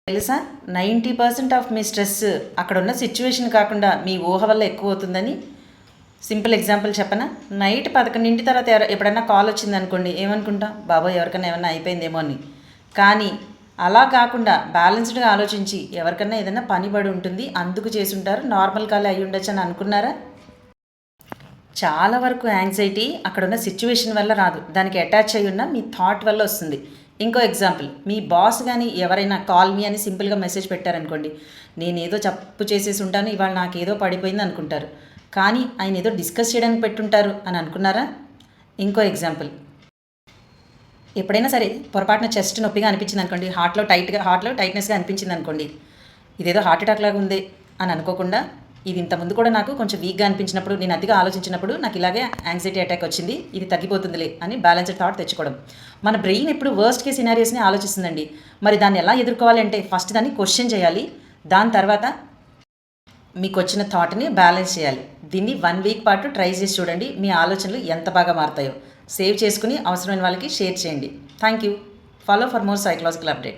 తెలుసా 90% of me stress అక్కడ ఉన్న సిచ్యువేషన్ కాకుండా మీ ఊహ వల్ల ఎక్కువ అవుతుందని. సింపుల్ ఎగ్జాంపుల్ చెప్పనా? నైట్ 11 తర్వాత ఎప్పుడైనా కాల్ వచ్చిందనుకోండి, ఏమనుకుంటాం, బాబోయ్ ఎవరికైనా ఏమన్నా అయిపోయిందేమో అని. కానీ అలా కాకుండా బ్యాలెన్స్డ్గా ఆలోచించి ఎవరికన్నా ఏదైనా పని పడి ఉంటుంది, అందుకు చేసుంటారు, నార్మల్ కాల్ అయ్యి ఉండొచ్చు అని అనుకున్నారా? చాలా వరకు యాంగ్జైటీ అక్కడున్న సిచ్యువేషన్ వల్ల రాదు, దానికి అటాచ్ అయ్యి ఉన్న మీ థాట్ వల్ల వస్తుంది. ఇంకో ఎగ్జాంపుల్, మీ బాస్ కానీ ఎవరైనా కాల్ మీ అని సింపుల్గా మెసేజ్ పెట్టారనుకోండి, నేను ఏదో తప్పు చేసేసి ఉంటాను, ఇవాళ నాకు ఏదో పడిపోయింది అనుకుంటారు. కానీ ఆయన ఏదో డిస్కస్ చేయడానికి పెట్టుంటారు అని అనుకున్నారా? ఇంకో ఎగ్జాంపుల్, ఎప్పుడైనా సరే పొరపాటున చెస్ట్ నొప్పిగా అనిపించింది అనుకోండి, హార్ట్లో టైట్నెస్గా అనిపించింది అనుకోండి, ఇదేదో హార్ట్ అటాక్ లాగా ఉంది అని అనుకోకుండా, ఇది ఇంతకుముందు కూడా నాకు కొంచెం వీక్గా అనిపించినప్పుడు, నేను అతిగా ఆలోచించినప్పుడు నాకు ఇలాగే యాంగ్జైటీ అటాక్ వచ్చింది, ఇది తగ్గిపోతుందిలే అని బ్యాలెన్స్డ్ థాట్ తెచ్చుకోవడం. మన బ్రెయిన్ ఎప్పుడు వర్స్ట్ కేస్ సినారియోస్ని ఆలోచిస్తుందండి. మరి దాన్ని ఎలా ఎదుర్కోవాలి అంటే ఫస్ట్ దాన్ని క్వశ్చన్ చేయాలి, దాని తర్వాత మీకు వచ్చిన థాట్ని బ్యాలెన్స్ చేయాలి. దీన్ని 1 వీక్ పాటు ట్రై చేసి చూడండి, మీ ఆలోచనలు ఎంత బాగా మారుతాయో. సేవ్ చేసుకుని అవసరమైన వాళ్ళకి షేర్ చేయండి. Thank you. Follow for more psychological updates.